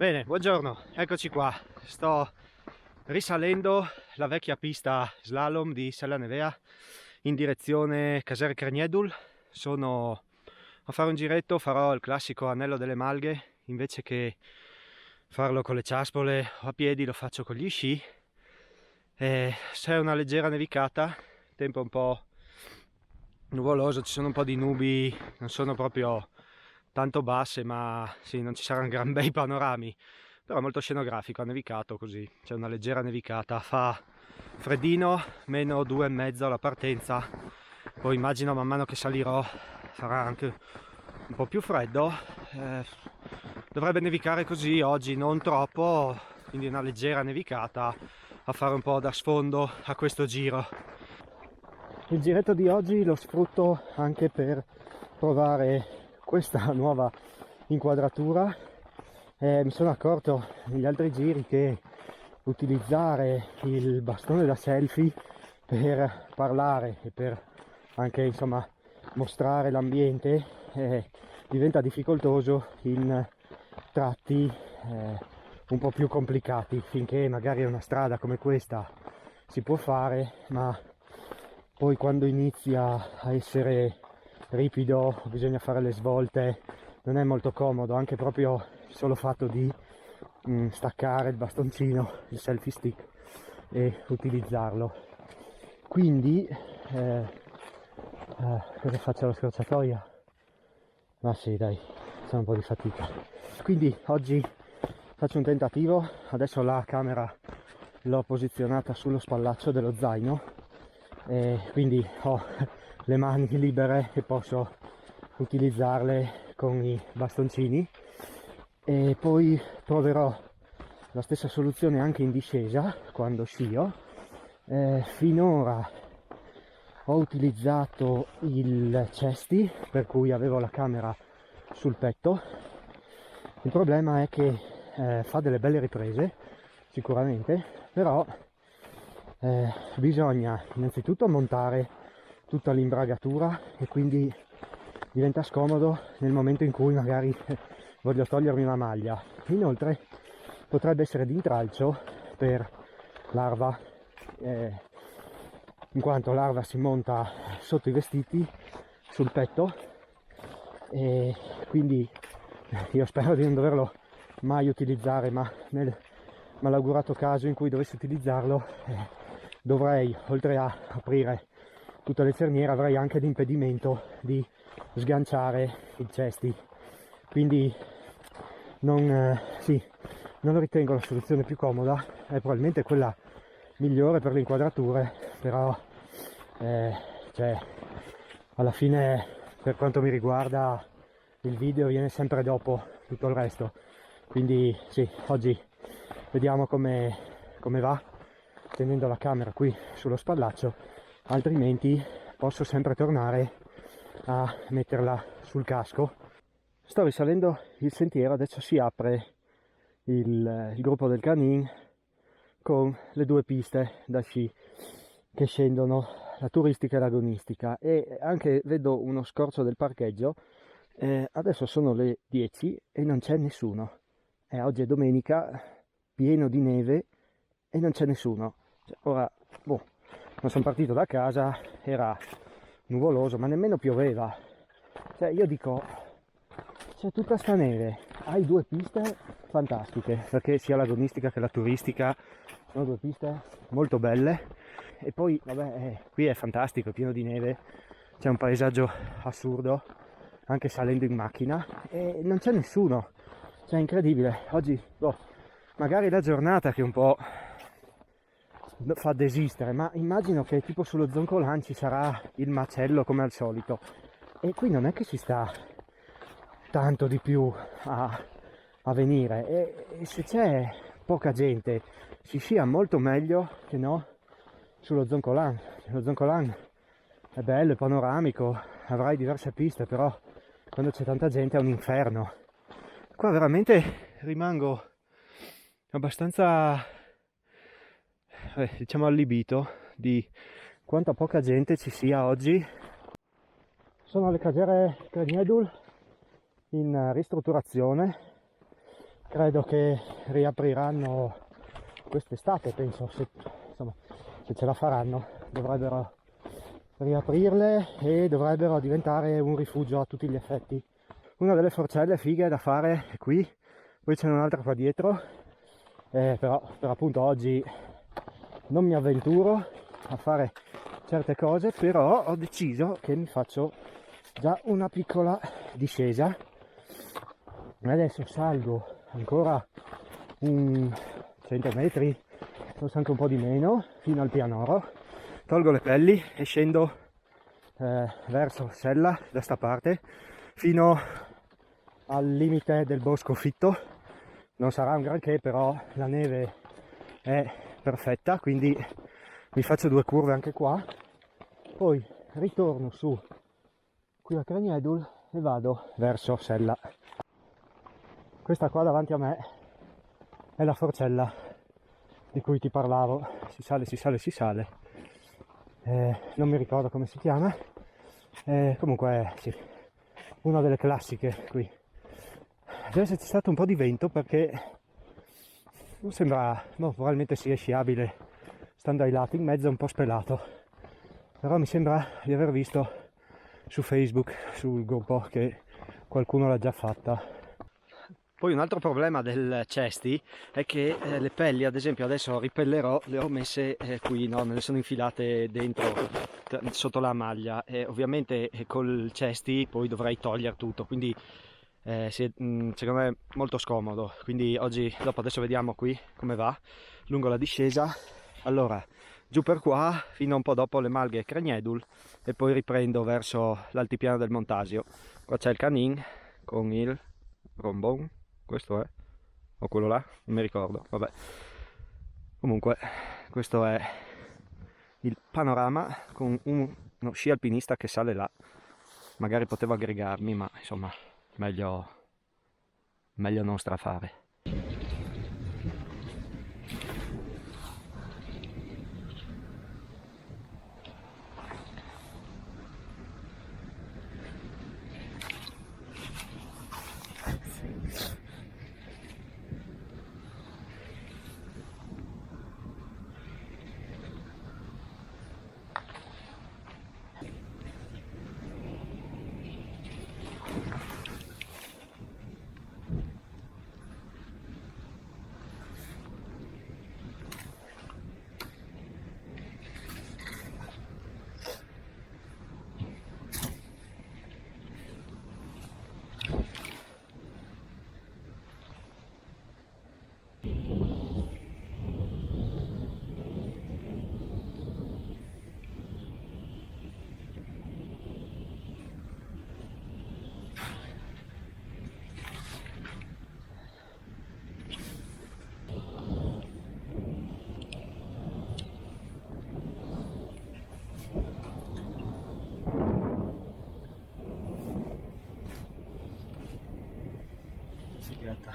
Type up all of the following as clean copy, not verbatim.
Bene, buongiorno, eccoci qua. Sto risalendo la vecchia pista slalom di Sella Nevea in direzione Caser Creniedul. Sono a fare un giretto, farò il classico anello delle Malghe, invece che farlo con le ciaspole o a piedi lo faccio con gli sci. C'è una leggera nevicata, tempo un po' nuvoloso, ci sono un po' di nubi, non sono proprio tanto basse, ma sì, non ci saranno gran bei panorami, però è molto scenografico, ha nevicato così, c'è una leggera nevicata, fa freddino, meno 2,5 alla partenza, poi immagino man mano che salirò farà anche un po' più freddo, dovrebbe nevicare così oggi, non troppo, quindi una leggera nevicata a fare un po' da sfondo a questo giro. Il giretto di oggi lo sfrutto anche per provare questa nuova inquadratura. Mi sono accorto negli altri giri che utilizzare il bastone da selfie per parlare e per anche insomma mostrare l'ambiente diventa difficoltoso in tratti un po' più complicati, finché magari è una strada come questa si può fare, ma poi quando inizia a essere ripido bisogna fare le svolte, non è molto comodo, anche proprio il solo fatto di staccare il bastoncino, il selfie stick e utilizzarlo. Quindi cosa faccio alla scorciatoia? Ma sì, dai, c'è un po' di fatica. Quindi oggi faccio un tentativo, adesso la camera l'ho posizionata sullo spallaccio dello zaino e quindi ho le mani libere e posso utilizzarle con i bastoncini, e poi proverò la stessa soluzione anche in discesa quando scio. Finora ho utilizzato il cesti, per cui avevo la camera sul petto. Il problema è che fa delle belle riprese sicuramente, però bisogna innanzitutto montare tutta l'imbragatura e quindi diventa scomodo nel momento in cui magari voglio togliermi una maglia. Inoltre potrebbe essere d'intralcio per larva, in quanto larva si monta sotto i vestiti sul petto, e quindi io spero di non doverlo mai utilizzare, ma nel malaugurato caso in cui dovessi utilizzarlo dovrei, oltre a aprire tutte le cerniere, avrei anche l'impedimento di sganciare i cesti, quindi non lo ritengo la soluzione più comoda, è probabilmente quella migliore per le inquadrature, però cioè, alla fine per quanto mi riguarda il video viene sempre dopo tutto il resto, quindi sì, oggi vediamo come va tenendo la camera qui sullo spallaccio, altrimenti posso sempre tornare a metterla sul casco. Sto risalendo il sentiero, adesso si apre il gruppo del Canin con le due piste da sci che scendono, la turistica e l'agonistica, e anche vedo uno scorcio del parcheggio. Adesso sono le 10 e non c'è nessuno, oggi è domenica, pieno di neve e non c'è nessuno. Ora, non sono partito da casa, era nuvoloso, ma nemmeno pioveva. Io dico, c'è tutta sta neve, hai due piste fantastiche, perché sia l'agonistica che la turistica sono due piste molto belle, e poi vabbè, qui è fantastico, è pieno di neve, c'è un paesaggio assurdo, anche salendo in macchina, e non c'è nessuno, è incredibile. Oggi, magari la giornata che un po' fa desistere, ma immagino che tipo sullo Zoncolan ci sarà il macello come al solito, e qui non è che ci sta tanto di più a venire, e se c'è poca gente si scia molto meglio che no sullo Zoncolan. Lo Zoncolan è bello, è panoramico, avrai diverse piste, però quando c'è tanta gente è un inferno. Qua veramente rimango abbastanza diciamo allibito di quanta poca gente ci sia oggi. Sono alle Cagere Creniedul in ristrutturazione, credo che riapriranno quest'estate, penso, insomma, se ce la faranno dovrebbero riaprirle e dovrebbero diventare un rifugio a tutti gli effetti. Una delle forcelle fighe da fare è qui, poi c'è un'altra qua dietro, però per appunto oggi non mi avventuro a fare certe cose, però ho deciso che mi faccio già una piccola discesa. Adesso salgo ancora un 100 metri, forse anche un po' di meno, fino al pianoro, tolgo le pelli e scendo verso Sella da sta parte fino al limite del bosco fitto. Non sarà un granché, però la neve è perfetta, quindi mi faccio 2 curve anche qua, poi ritorno su qui a Craniedul e vado verso Sella. Questa qua davanti a me è la forcella di cui ti parlavo. Si sale, si sale, si sale, non mi ricordo come si chiama, comunque sì, una delle classiche qui. Deve esserci stato un po' di vento perché non sembra, no, probabilmente sia sciabile stando ai lati, in mezzo è un po' spelato, però mi sembra di aver visto su Facebook, sul gruppo, che qualcuno l'ha già fatta. Poi un altro problema del cesti è che le pelli, ad esempio adesso ripellerò, le ho messe qui, no? Me le sono infilate dentro, sotto la maglia, e ovviamente col cesti poi dovrei togliere tutto, quindi secondo me è molto scomodo. Quindi oggi, dopo, adesso vediamo qui come va, lungo la discesa, allora giù per qua fino a un po' dopo le Malghe e Craniedul e poi riprendo verso l'altipiano del Montasio. Qua c'è il Canin con il Rombon. Questo è, o quello là, non mi ricordo, vabbè. Comunque, questo è il panorama con uno sci alpinista che sale là. Magari potevo aggregarmi, ma insomma, meglio non strafare. Figata.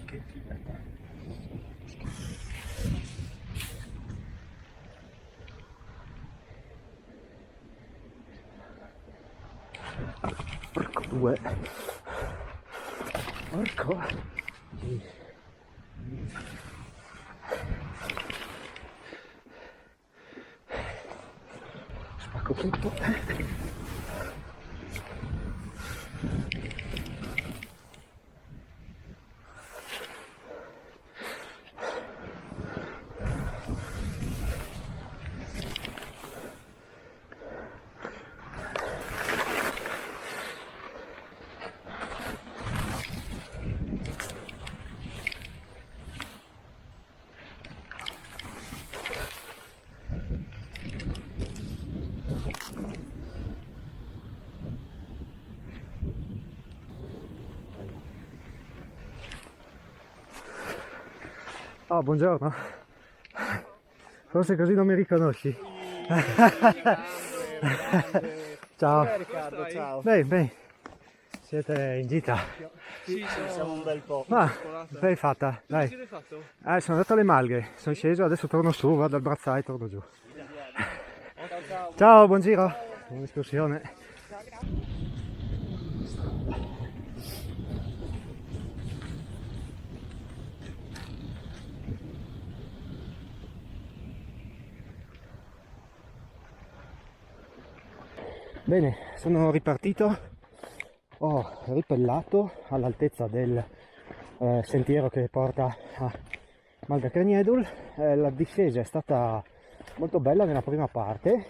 Che figata. Porco due. Porco. Spacco tutto. Oh, buongiorno. Forse così non mi riconosci. Ciao. Riccardo, ciao. Bene. Siete in gita? Sì, siamo un bel po'. Ah, l'hai fatta, dai. Che l'hai fatto? Sono andato alle Malghe, sono sceso, adesso torno su, vado al Brazzai e torno giù. Ciao, buon giro. Buona escursione. Bene, sono ripartito, ho ripellato all'altezza del sentiero che porta a Malga Craniedul. La discesa è stata molto bella nella prima parte,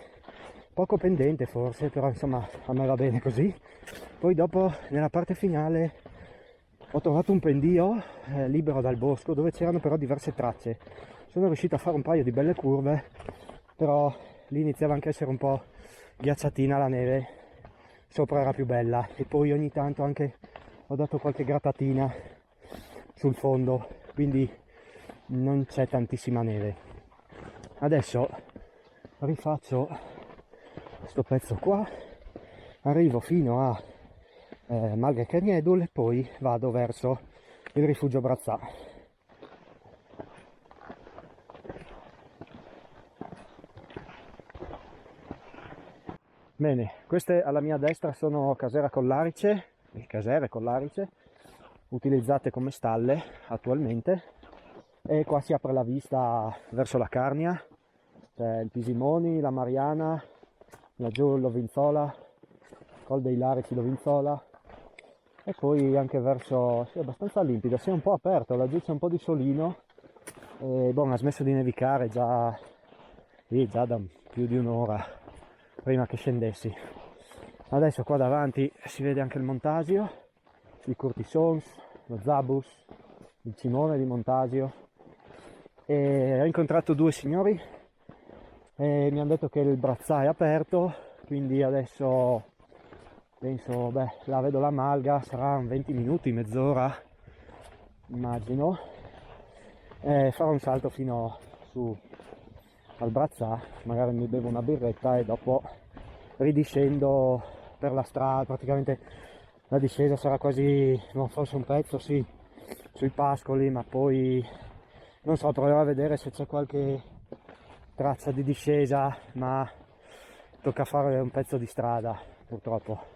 poco pendente forse, però insomma a me va bene così. Poi dopo nella parte finale ho trovato un pendio libero dal bosco dove c'erano però diverse tracce. Sono riuscito a fare un paio di belle curve, però lì iniziava anche a essere un po' ghiacciatina la neve, sopra era più bella, e poi ogni tanto anche ho dato qualche grattatina sul fondo, quindi non c'è tantissima neve. Adesso rifaccio questo pezzo qua, arrivo fino a Malga Craniedul e poi vado verso il rifugio Brazzà. Bene, queste alla mia destra sono casere Collarice, utilizzate come stalle attualmente, e qua si apre la vista verso la Carnia, c'è il Pisimoni, la Mariana, laggiù l'Ovinzola, Col dei Larici, l'Ovinzola, e poi anche verso, sì, è abbastanza limpido, si è un po' aperto, laggiù c'è un po' di solino, e ha smesso di nevicare già da più di un'ora prima che scendessi. Adesso qua davanti si vede anche il Montasio, il Curtisons, lo Zabus, il Cimone di Montasio, e ho incontrato due signori e mi hanno detto che il Brazzà è aperto, quindi adesso penso, là vedo la Malga, sarà un 20 minuti, mezz'ora immagino, e farò un salto fino su al Brazzà, magari mi bevo una birretta e dopo ridiscendo per la strada. Praticamente la discesa sarà quasi, forse un pezzo sì, sui pascoli, ma poi non so, proverò a vedere se c'è qualche traccia di discesa, ma tocca fare un pezzo di strada purtroppo.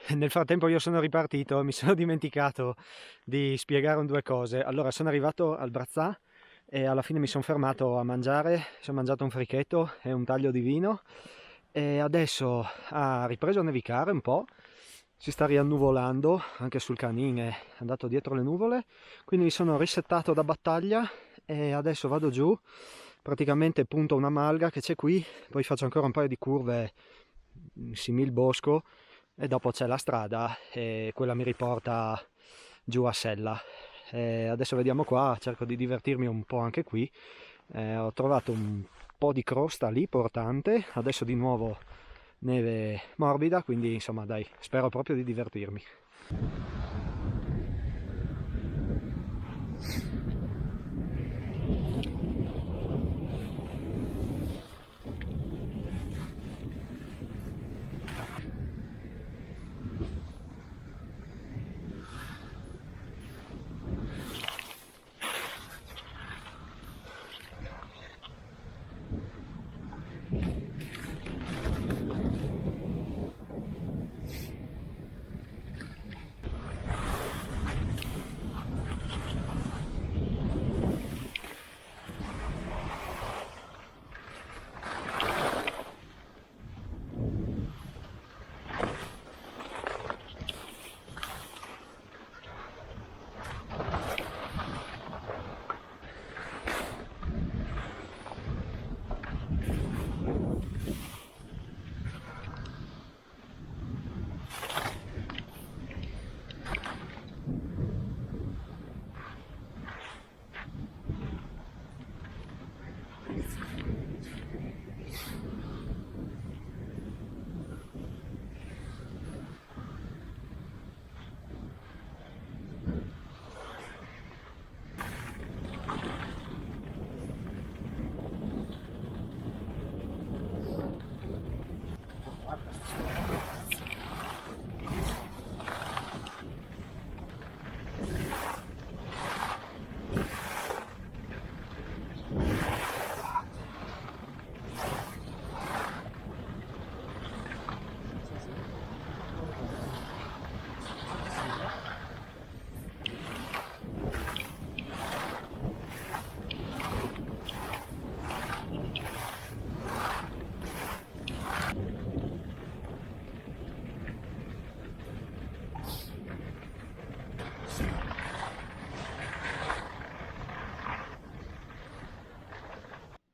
Nel frattempo io sono ripartito, mi sono dimenticato di spiegare due cose. Allora, sono arrivato al Brazzà e alla fine mi sono fermato a mangiare, sono mangiato un frichetto e un taglio di vino, e adesso ha ripreso a nevicare un po', si sta riannuvolando, anche sul Canin è andato dietro le nuvole, quindi mi sono risettato da battaglia e adesso vado giù, praticamente punto una malga che c'è qui, poi faccio ancora un paio di curve simil bosco, e dopo c'è la strada e quella mi riporta giù a Sella. Adesso vediamo qua, cerco di divertirmi un po' anche qui. Ho trovato un po' di crosta lì portante, adesso di nuovo neve morbida, quindi insomma dai, spero proprio di divertirmi.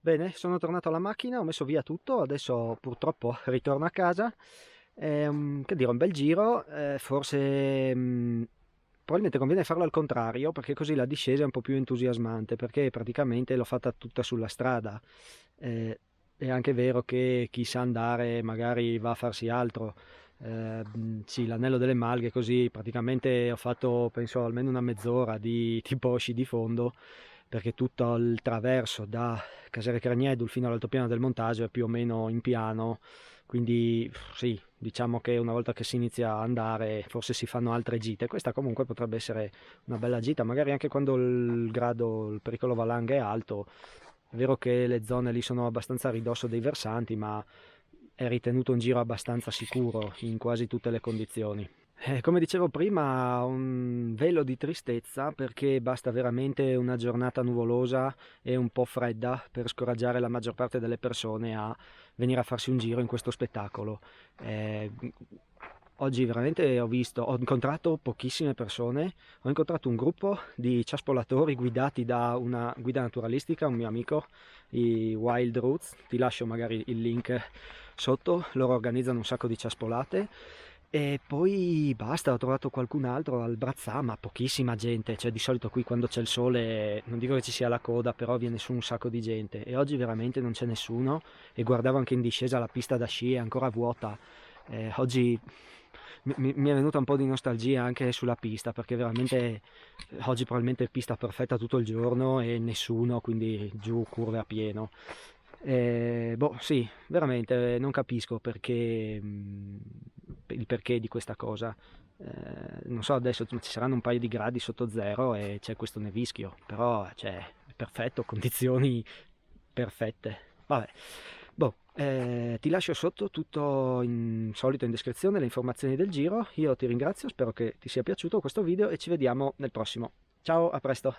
Bene, sono tornato alla macchina, ho messo via tutto, adesso purtroppo ritorno a casa. Che dire, un bel giro, forse probabilmente conviene farlo al contrario, perché così la discesa è un po' più entusiasmante, perché praticamente l'ho fatta tutta sulla strada. È anche vero che chi sa andare magari va a farsi altro. Sì, l'anello delle Malghe, così praticamente ho fatto penso almeno una mezz'ora di tipo sci di fondo, perché tutto il traverso da Casere Craniedul fino all'altopiano del Montasio è più o meno in piano, quindi sì, diciamo che una volta che si inizia a andare forse si fanno altre gite. Questa comunque potrebbe essere una bella gita, magari anche quando il pericolo valanga è alto. È vero che le zone lì sono abbastanza a ridosso dei versanti, ma è ritenuto un giro abbastanza sicuro in quasi tutte le condizioni. Come dicevo prima, un velo di tristezza, perché basta veramente una giornata nuvolosa e un po' fredda per scoraggiare la maggior parte delle persone a venire a farsi un giro in questo spettacolo. Oggi veramente ho incontrato pochissime persone, ho incontrato un gruppo di ciaspolatori guidati da una guida naturalistica, un mio amico, i Wild Roots, ti lascio magari il link sotto, loro organizzano un sacco di ciaspolate. E poi basta, ho trovato qualcun altro al Brazzà, ma pochissima gente, cioè di solito qui quando c'è il sole, non dico che ci sia la coda, però viene su un sacco di gente, e oggi veramente non c'è nessuno, e guardavo anche in discesa la pista da sci è ancora vuota. Oggi mi è venuta un po' di nostalgia anche sulla pista, perché veramente oggi probabilmente è pista perfetta tutto il giorno e nessuno, quindi giù curve a pieno. Boh, sì, veramente non capisco il perché di questa cosa. Non so, adesso ci saranno un paio di gradi sotto zero e c'è questo nevischio, però cioè, è perfetto, condizioni perfette. Vabbè, boh, ti lascio sotto tutto in solito in descrizione le informazioni del giro. Io ti ringrazio, spero che ti sia piaciuto questo video e ci vediamo nel prossimo. Ciao, a presto!